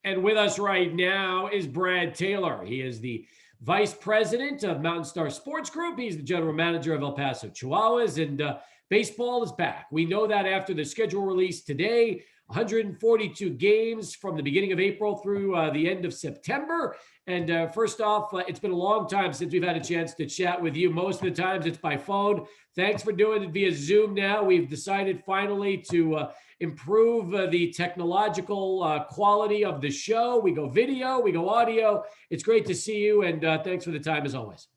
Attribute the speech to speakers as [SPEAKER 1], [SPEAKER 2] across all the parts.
[SPEAKER 1] And with us right now is Brad Taylor. He is the vice president of MountainStar Sports Group. He's the general manager of El Paso Chihuahuas, and baseball is back. We know that after the schedule release today, 142 games from the beginning of April through the end of September. And first off, it's been a long time since we've had a chance to chat with you. Most of the times it's by phone. Thanks for doing it via Zoom now. We've decided finally to improve the technological quality of the show. We go video, we go audio. It's great to see you, and thanks for the time as always.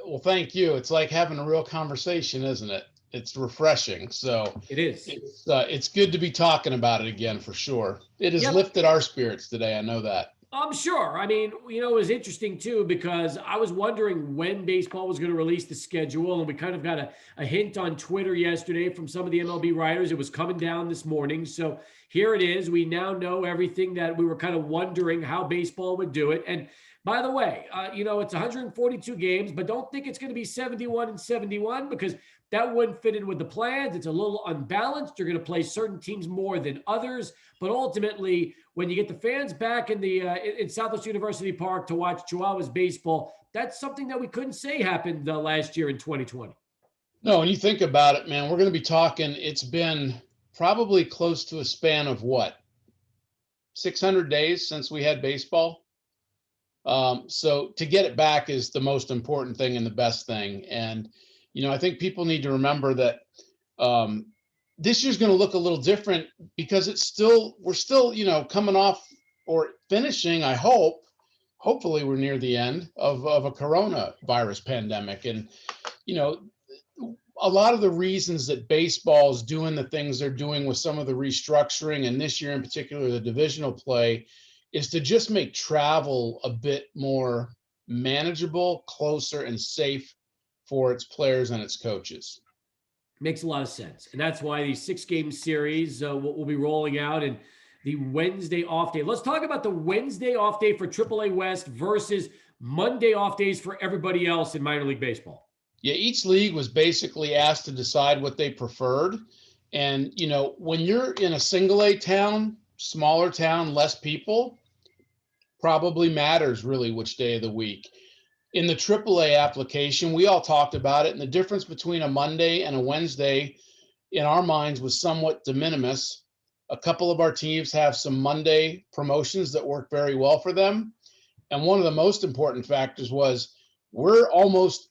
[SPEAKER 2] Well, thank you. It's like having a real conversation, isn't it? It's refreshing. So
[SPEAKER 1] It is.
[SPEAKER 2] it's good to be talking about it again for sure. It has
[SPEAKER 1] Yep.
[SPEAKER 2] lifted our spirits today. I know that.
[SPEAKER 1] I'm sure. I mean, it was interesting too because I was wondering when baseball was going to release the schedule, and we kind of got a hint on Twitter yesterday from some of the MLB writers. It was coming down this morning. So here it is. We now know everything that we were kind of wondering how baseball would do it. And by the way, it's 142 games, but don't think it's going to be 71 and 71 because that wouldn't fit in with the plans. It's a little unbalanced. You're going to play certain teams more than others, but ultimately, when you get the fans back in Southwest University Park to watch Chihuahuas baseball, that's something that we couldn't say happened last year in 2020.
[SPEAKER 2] No, when you think about it, man, we're going to be talking. It's been probably close to a span of what, 600 days since we had baseball. So to get it back is the most important thing and the best thing. And I think people need to remember that this year's going to look a little different because we're still, coming off or finishing, hopefully we're near the end of a coronavirus pandemic. And, a lot of the reasons that baseball is doing the things they're doing with some of the restructuring, and this year in particular, the divisional play, is to just make travel a bit more manageable, closer, and safe for its players and its coaches.
[SPEAKER 1] Makes a lot of sense. And that's why these 6-game series will be rolling out and the Wednesday off day. Let's talk about the Wednesday off day for AAA West versus Monday off days for everybody else in minor league baseball.
[SPEAKER 2] Yeah, each league was basically asked to decide what they preferred. And, when you're in a single A town, smaller town, less people, probably matters really which day of the week. In the AAA application, we all talked about it, and the difference between a Monday and a Wednesday in our minds was somewhat de minimis. A couple of our teams have some Monday promotions that work very well for them. And one of the most important factors was we're almost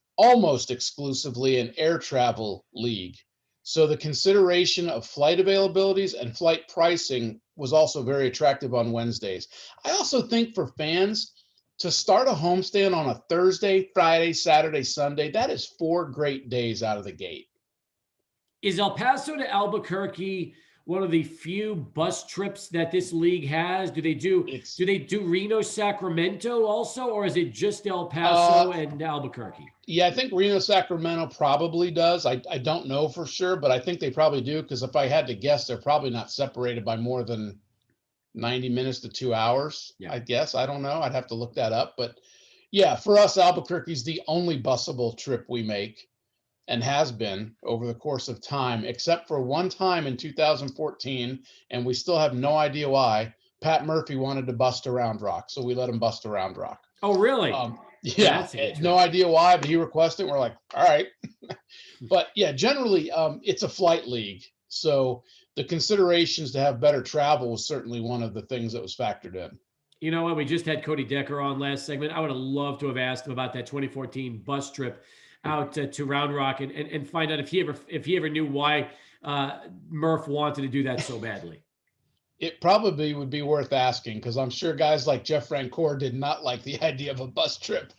[SPEAKER 2] exclusively an air travel league. So the consideration of flight availabilities and flight pricing was also very attractive on Wednesdays. I also think for fans, to start a homestand on a Thursday, Friday, Saturday, Sunday, that is 4 great days out of the gate.
[SPEAKER 1] Is El Paso to Albuquerque one of the few bus trips that this league has? Do they do Reno, Sacramento also, or is it just El Paso and Albuquerque?
[SPEAKER 2] Yeah, I think Reno, Sacramento probably does. I don't know for sure, but I think they probably do, because if I had to guess, they're probably not separated by more than 90 minutes to 2 hours, yeah. I guess. I don't know. I'd have to look that up. But yeah, for us, Albuquerque's the only busable trip we make and has been over the course of time, except for one time in 2014, and we still have no idea why. Pat Murphy wanted to bust to Round Rock, so we let him bust to Round Rock.
[SPEAKER 1] Oh, really?
[SPEAKER 2] Yeah, no idea why, but he requested it. We're like, all right. But yeah, generally, it's a flight league. So the considerations to have better travel was certainly one of the things that was factored in.
[SPEAKER 1] You know what? We just had Cody Decker on last segment. I would have loved to have asked him about that 2014 bus trip out to Round Rock and find out if he ever knew why Murph wanted to do that so badly.
[SPEAKER 2] It probably would be worth asking, because I'm sure guys like Jeff Francoeur did not like the idea of a bus trip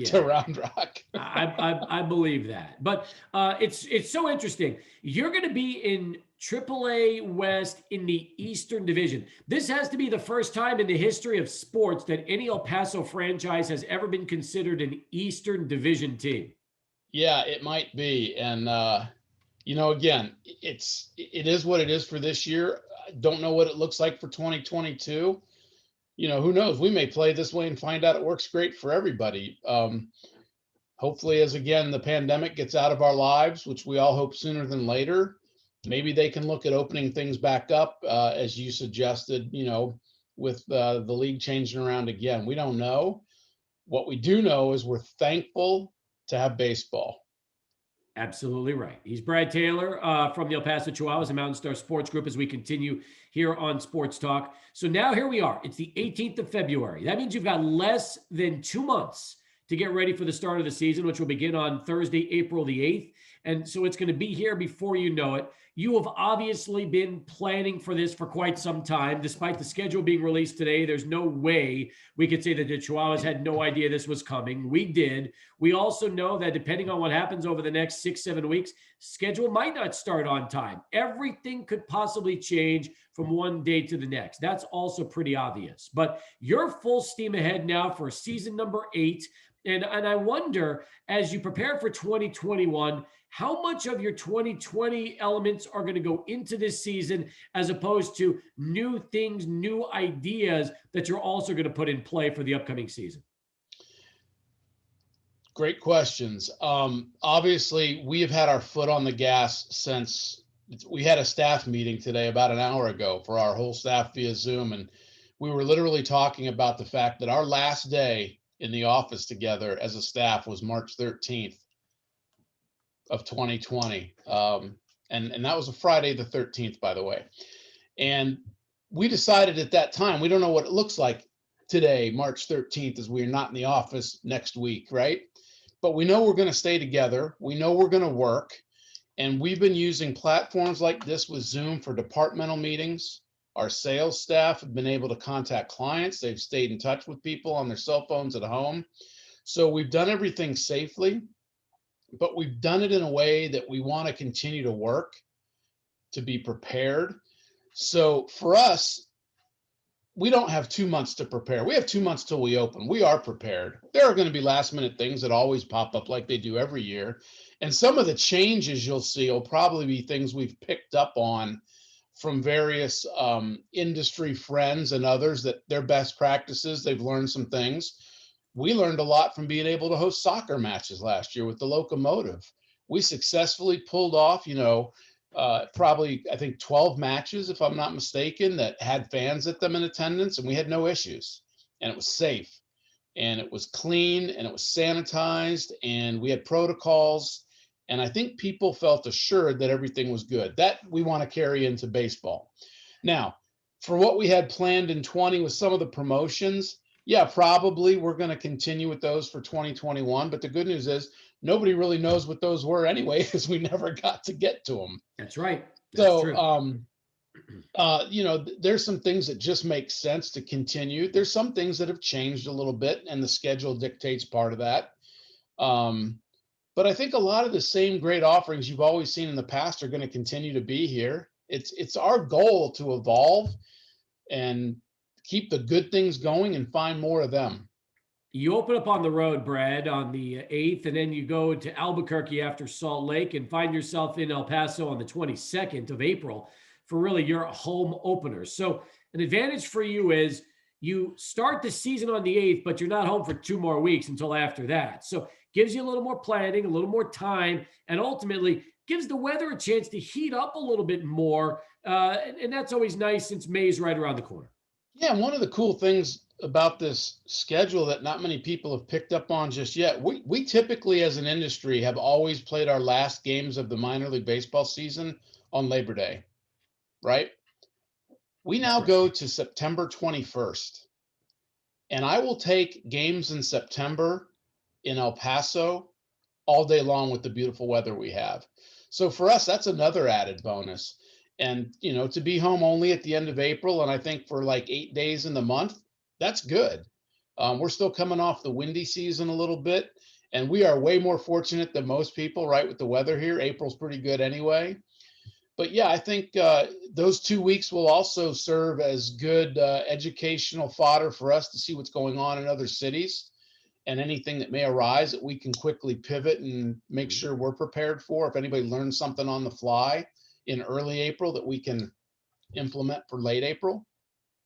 [SPEAKER 2] to Round Rock.
[SPEAKER 1] I believe that. But it's so interesting. You're going to be in AAA West in the Eastern Division. This has to be the first time in the history of sports that any El Paso franchise has ever been considered an Eastern Division team.
[SPEAKER 2] Yeah, it might be. And, again, it is what it is for this year. I don't know what it looks like for 2022. Who knows? We may play this way and find out it works great for everybody. Hopefully, as again, the pandemic gets out of our lives, which we all hope sooner than later, maybe they can look at opening things back up, as you suggested, with the league changing around again. We don't know. What we do know is we're thankful to have baseball.
[SPEAKER 1] Absolutely right. He's Brad Taylor from the El Paso Chihuahuas and MountainStar Sports Group as we continue here on Sports Talk. So now here we are. It's the 18th of February. That means you've got less than 2 months to get ready for the start of the season, which will begin on Thursday, April the 8th. And so it's going to be here before you know it. You have obviously been planning for this for quite some time. Despite the schedule being released today, there's no way we could say that the Chihuahuas had no idea this was coming. We did. We also know that depending on what happens over the next 6-7 weeks, schedule might not start on time. Everything could possibly change from one day to the next. That's also pretty obvious. But you're full steam ahead now for season number 8. And I wonder, as you prepare for 2021, how much of your 2020 elements are going to go into this season as opposed to new things, new ideas that you're also going to put in play for the upcoming season?
[SPEAKER 2] Great questions. Obviously, we have had our foot on the gas since we had a staff meeting today about an hour ago for our whole staff via Zoom. And we were literally talking about the fact that our last day in the office together as a staff was March 13th of 2020. And that was a Friday the 13th, by the way. And we decided at that time, we don't know what it looks like today, March 13th, as we're not in the office next week, right? But we know we're going to stay together. We know we're going to work. And we've been using platforms like this with Zoom for departmental meetings. Our sales staff have been able to contact clients. They've stayed in touch with people on their cell phones at home. So we've done everything safely, but we've done it in a way that we want to continue to work, to be prepared. So for us, we don't have 2 months to prepare. We have 2 months till we open. We are prepared. There are going to be last minute things that always pop up like they do every year. And some of the changes you'll see will probably be things we've picked up on from various industry friends and others, that their best practices, they've learned some things. We learned a lot from being able to host soccer matches last year with the Locomotive. We successfully pulled off, probably, I think, 12 matches, if I'm not mistaken, that had fans at them in attendance, and we had no issues. And it was safe, and it was clean, and it was sanitized, and we had protocols. And I think people felt assured that everything was good. That we want to carry into baseball. Now, for what we had planned in 20 with some of the promotions, yeah, probably we're going to continue with those for 2021. But the good news is nobody really knows what those were anyway, because we never got to get to them.
[SPEAKER 1] That's right. That's true.
[SPEAKER 2] There's some things that just make sense to continue. There's some things that have changed a little bit, and the schedule dictates part of that. But I think a lot of the same great offerings you've always seen in the past are going to continue to be here. It's our goal to evolve and keep the good things going and find more of them.
[SPEAKER 1] You open up on the road, Brad, on the 8th, and then you go to Albuquerque after Salt Lake and find yourself in El Paso on the 22nd of April for really your home opener. So an advantage for you is you start the season on the 8th, but you're not home for 2 more weeks until after that. So gives you a little more planning, a little more time, and ultimately gives the weather a chance to heat up a little bit more. And that's always nice since May's right around the corner.
[SPEAKER 2] Yeah, one of the cool things about this schedule that not many people have picked up on just yet, we typically as an industry have always played our last games of the minor league baseball season on Labor Day, right? We now go to September 21st, and I will take games in September in El Paso all day long with the beautiful weather we have. So for us, that's another added bonus. And, to be home only at the end of April, and I think for like 8 days in the month, that's good. We're still coming off the windy season a little bit, and we are way more fortunate than most people, right, with the weather here. April's pretty good anyway. But yeah, I think those 2 weeks will also serve as good educational fodder for us to see what's going on in other cities, and anything that may arise that we can quickly pivot and make sure we're prepared for. If anybody learns something on the fly in early April that we can implement for late April.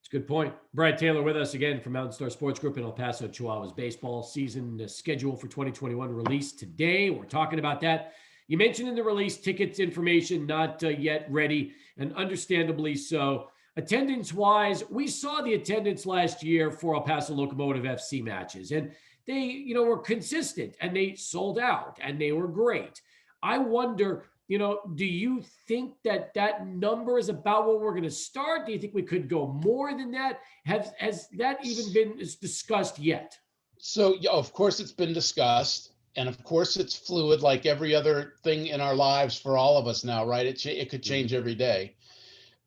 [SPEAKER 1] It's a good point. Brad Taylor with us again from MountainStar Sports Group in El Paso Chihuahuas baseball season schedule for 2021 released today. We're talking about that. You mentioned in the release tickets information not yet ready, and understandably so. Attendance wise, we saw the attendance last year for El Paso Locomotive FC matches, and they, were consistent and they sold out and they were great. I wonder, do you think that that number is about what we're going to start? Do you think we could go more than that? Has that even been discussed yet?
[SPEAKER 2] So, yeah, of course, it's been discussed, and of course, it's fluid, like every other thing in our lives for all of us now, right? It could change every day.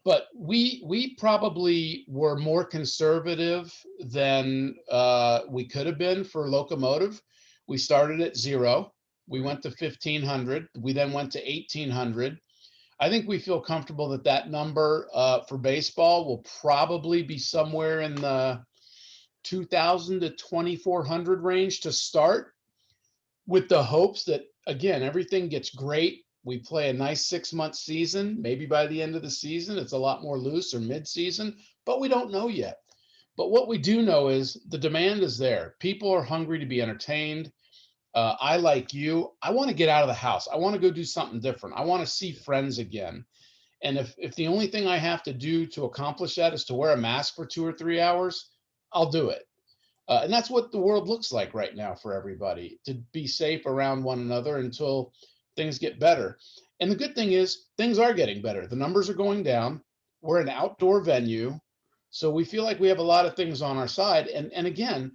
[SPEAKER 2] But we probably were more conservative than we could have been for locomotive. We started at 0. We
[SPEAKER 1] Right.
[SPEAKER 2] went to 1,500. We then went to 1,800. I think we feel comfortable that that number for baseball will probably be somewhere in the 2,000 to 2,400 range to start, with the hopes that, again, everything gets great. We play a nice 6-month season. Maybe by the end of the season, it's a lot more loose, or mid-season, but we don't know yet. But what we do know is the demand is there. People are hungry to be entertained. I, like you, I want to get out of the house. I want to go do something different. I want to see friends again. And if the only thing I have to do to accomplish that is to wear a mask for 2 or 3 hours, I'll do it. And that's what the world looks like right now for everybody, to be safe around one another until things get better. And the good thing is, things are getting better. The numbers are going down. We're an outdoor venue. So we feel like we have a lot of things on our side. And again,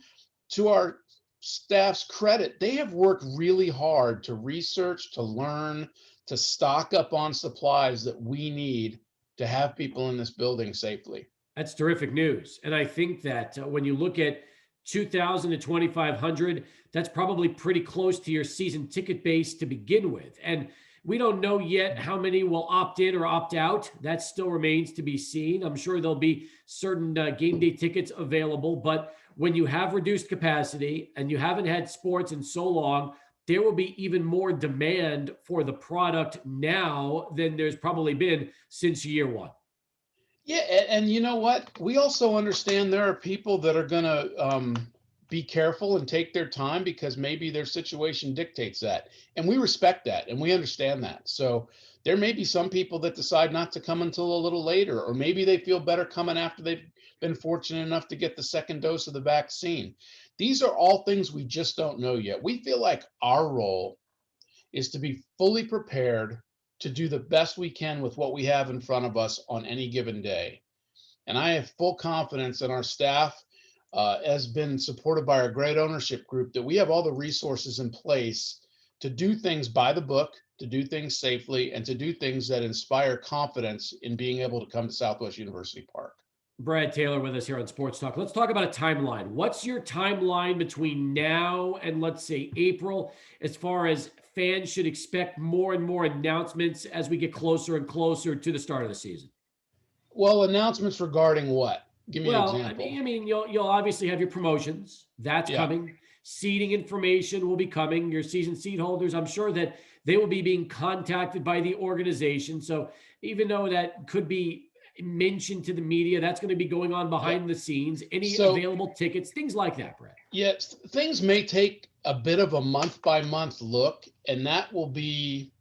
[SPEAKER 2] to our staff's credit, they have worked really hard to research, to learn, to stock up on supplies that we need to have people in this building safely.
[SPEAKER 1] That's terrific news. And I think that when you look at 2,000 to 2,500, that's probably pretty close to your season ticket base to begin with. And we don't know yet how many will opt in or opt out. That still remains to be seen. I'm sure there'll be certain game day tickets available. But when you have reduced capacity and you haven't had sports in so long, there will be even more demand for the product now than there's probably been since year one.
[SPEAKER 2] Yeah, and you know what? We also understand there are people that are going to be careful and take their time because maybe their situation dictates that. And we respect that and we understand that. So there may be some people that decide not to come until a little later, or maybe they feel better coming after they've been fortunate enough to get the second dose of the vaccine. These are all things we just don't know yet. We feel like our role is to be fully prepared to do the best we can with what we have in front of us on any given day. And I have full confidence in our staff, has been supported by our great ownership group, that we have all the resources in place to do things by the book, to do things safely, and to do things that inspire confidence in being able to come to Southwest University Park.
[SPEAKER 1] Brad Taylor with us here on Sports Talk. Let's talk about a timeline. What's your timeline between now and, let's say, April, as far as fans should expect more and more announcements as we get closer and closer to the start of the season?
[SPEAKER 2] Well, announcements regarding what? Give me an
[SPEAKER 1] Well,
[SPEAKER 2] example.
[SPEAKER 1] you'll obviously have your promotions. That's
[SPEAKER 2] Yeah.
[SPEAKER 1] coming. Seating information will be coming. Your season seat holders, I'm sure that they will be being contacted by the organization. So even though that could be mentioned to the media, that's going to be going on
[SPEAKER 2] Yep.
[SPEAKER 1] behind the scenes. Any
[SPEAKER 2] So,
[SPEAKER 1] available tickets, things like that, Brett.
[SPEAKER 2] yes, things may take a bit of a month by month look, and that will be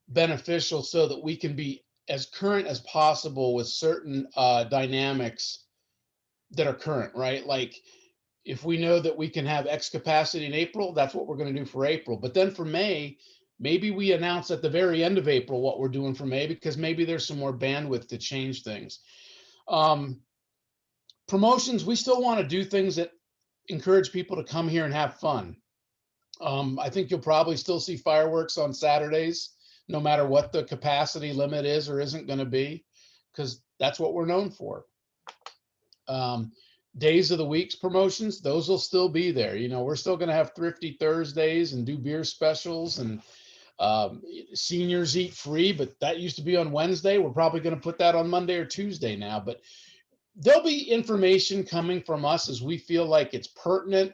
[SPEAKER 2] beneficial so that we can be as current as possible with certain dynamics that are current, right? Like, if we know that we can have X capacity in April, that's what we're going to do for April. But then for May, maybe we announce at the very end of April what we're doing for May, because maybe there's some more bandwidth to change things. Um, Promotions, we still want to do things that encourage people to come here and have fun. I think you'll probably still see fireworks on Saturdays, no matter what the capacity limit is or isn't going to be, because that's what we're known for. Um, Days of the weeks promotions, those will still be there. We're still going to have Thrifty Thursdays and do beer specials, and seniors eat free, but that used to be on Wednesday. We're probably going to put that on Monday or Tuesday now. But there'll be information coming from us as we feel like it's pertinent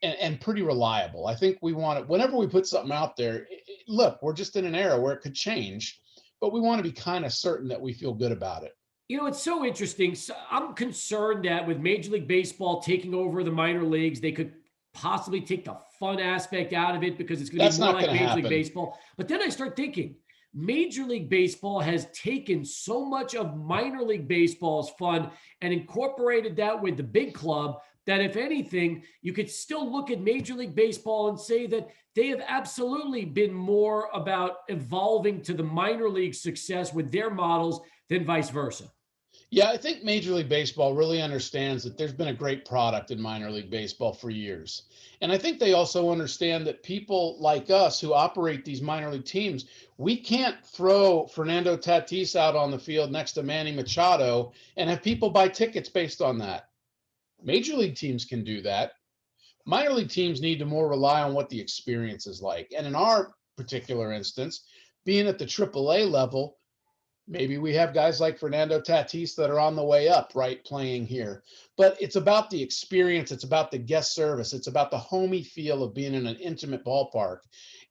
[SPEAKER 2] and pretty reliable. I think we want it whenever we put something out there. Look, we're just in an era where it could change, but we want to be kind of certain that we feel good about it.
[SPEAKER 1] It's so interesting. So I'm concerned that with Major League Baseball taking over the minor leagues, they could possibly take the fun aspect out of it because it's going to be
[SPEAKER 2] That's
[SPEAKER 1] more
[SPEAKER 2] not
[SPEAKER 1] like
[SPEAKER 2] going to
[SPEAKER 1] Major League
[SPEAKER 2] happen.
[SPEAKER 1] Baseball. But then I start thinking, Major League Baseball has taken so much of minor league baseball's fun and incorporated that with the big club that, if anything, you could still look at Major League Baseball and say that they have absolutely been more about evolving to the minor league success with their models than vice versa.
[SPEAKER 2] Yeah, I think Major League Baseball really understands that there's been a great product in minor league baseball for years. And I think they also understand that people like us who operate these minor league teams, we can't throw Fernando Tatis out on the field next to Manny Machado and have people buy tickets based on that. Major league teams can do that. Minor league teams need to more rely on what the experience is like. And in our particular instance, being at the AAA level, maybe we have guys like Fernando Tatis that are on the way up, right, playing here. But it's about the experience. It's about the guest service. It's about the homey feel of being in an intimate ballpark.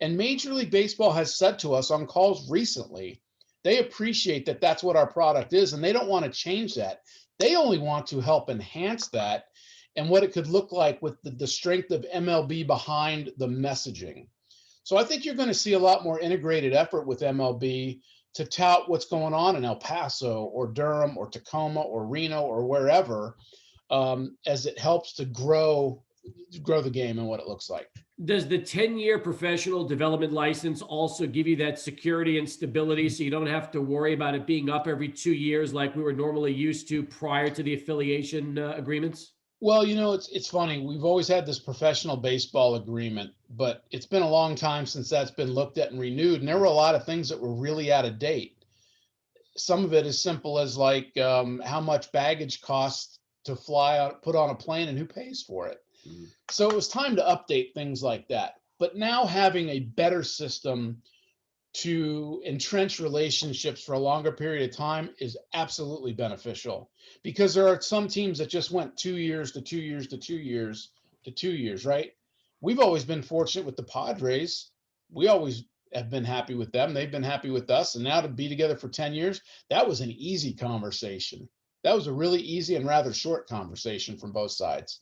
[SPEAKER 2] And Major League Baseball has said to us on calls recently, they appreciate that that's what our product is, and they don't want to change that. They only want to help enhance that and what it could look like with the strength of MLB behind the messaging. So I think you're going to see a lot more integrated effort with MLB to tout what's going on in El Paso or Durham or Tacoma or Reno or wherever, as it helps to grow the game and what it looks like.
[SPEAKER 1] Does the 10-year professional development license also give you that security and stability so you don't have to worry about it being up every 2 years like we were normally used to prior to the affiliation agreements?
[SPEAKER 2] Well, it's funny. We've always had this professional baseball agreement, but it's been a long time since that's been looked at and renewed. And there were a lot of things that were really out of date. Some of it as simple as like how much baggage costs to fly out, put on a plane, and who pays for it.
[SPEAKER 1] Mhm.
[SPEAKER 2] So it was time to update things like that. But now having a better system to entrench relationships for a longer period of time is absolutely beneficial, because there are some teams that just went 2 years to 2 years to 2 years to 2 years, right? We've always been fortunate with the Padres. We always have been happy with them. They've been happy with us. And now to be together for 10 years, that was an easy conversation. That was a really easy and rather short conversation from both sides.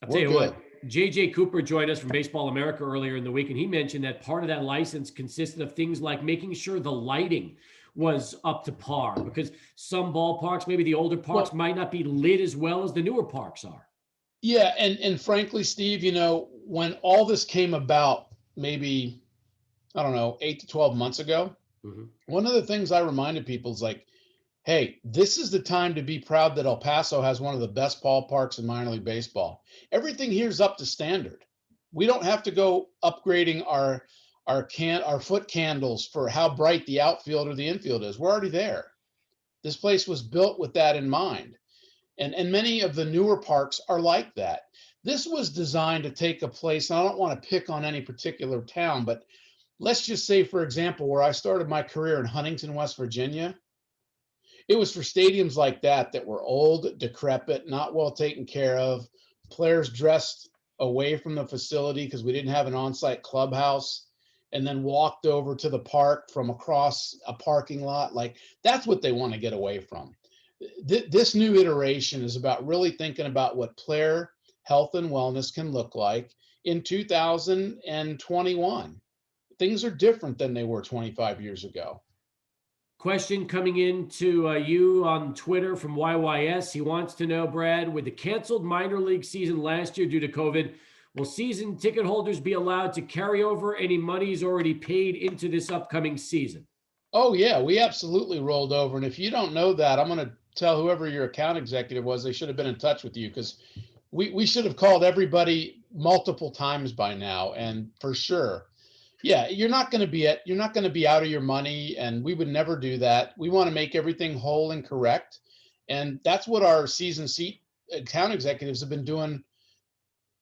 [SPEAKER 1] I'll tell
[SPEAKER 2] We're
[SPEAKER 1] you
[SPEAKER 2] good.
[SPEAKER 1] what, JJ Cooper joined us from Baseball America earlier in the week, and he mentioned that part of that license consisted of things like making sure the lighting was up to par, because some ballparks, maybe the older parks,
[SPEAKER 2] Well,
[SPEAKER 1] might not be lit as well as the newer parks are.
[SPEAKER 2] yeah, and frankly, Steve, when all this came about, maybe, I don't know, 8 to 12 months ago,
[SPEAKER 1] Mhm.
[SPEAKER 2] one of the things I reminded people is like, hey, this is the time to be proud that El Paso has one of the best ballparks in minor league baseball. Everything here is up to standard. We don't have to go upgrading our foot candles for how bright the outfield or the infield is. We're already there. This place was built with that in mind. And many of the newer parks are like that. This was designed to take a place, and I don't want to pick on any particular town, but let's just say, for example, where I started my career in Huntington, West Virginia, it was for stadiums like that were old, decrepit, not well taken care of, players dressed away from the facility because we didn't have an on-site clubhouse, and then walked over to the park from across a parking lot. Like, that's what they want to get away from. This new iteration is about really thinking about what player health and wellness can look like in 2021. Things are different than they were 25 years ago.
[SPEAKER 1] Question coming in to you on Twitter from YYS. He wants to know, Brad, with the canceled minor league season last year due to COVID, will season ticket holders be allowed to carry over any monies already paid into this upcoming season?
[SPEAKER 2] Oh, yeah, we absolutely rolled over. And if you don't know that, I'm going to tell whoever your account executive was, they should have been in touch with you, because we should have called everybody multiple times by now. And for sure, yeah, you're not going to be out of your money, and we would never do that. We want to make everything whole and correct. And that's what our season seat account executives have been doing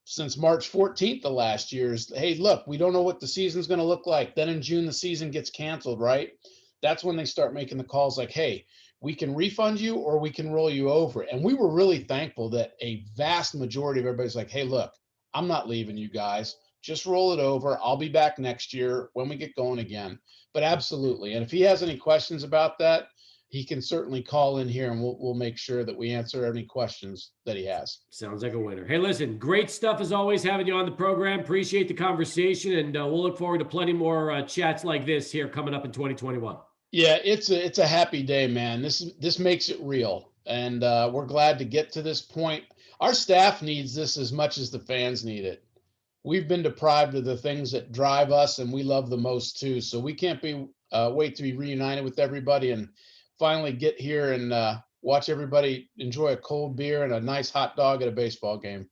[SPEAKER 2] since March 14th of last year. Is, hey, look, we don't know what the season's going to look like. Then in June, the season gets canceled, right? That's when they start making the calls like, hey, we can refund you or we can roll you over. And we were really thankful that a vast majority of everybody's like, hey, look, I'm not leaving you guys. Just roll it over. I'll be back next year when we get going again. But absolutely. And if he has any questions about that, he can certainly call in here and we'll make sure that we answer any questions that he has.
[SPEAKER 1] Sounds like a winner. Hey, listen, great stuff as always having you on the program. Appreciate the conversation, and we'll look forward to plenty more chats like this here coming up in 2021.
[SPEAKER 2] Yeah, it's a happy day, man. This makes it real, and we're glad to get to this point. Our staff needs this as much as the fans need it. We've been deprived of the things that drive us and we love the most too. So we can't wait to be reunited with everybody and finally get here and watch everybody enjoy a cold beer and a nice hot dog at a baseball game.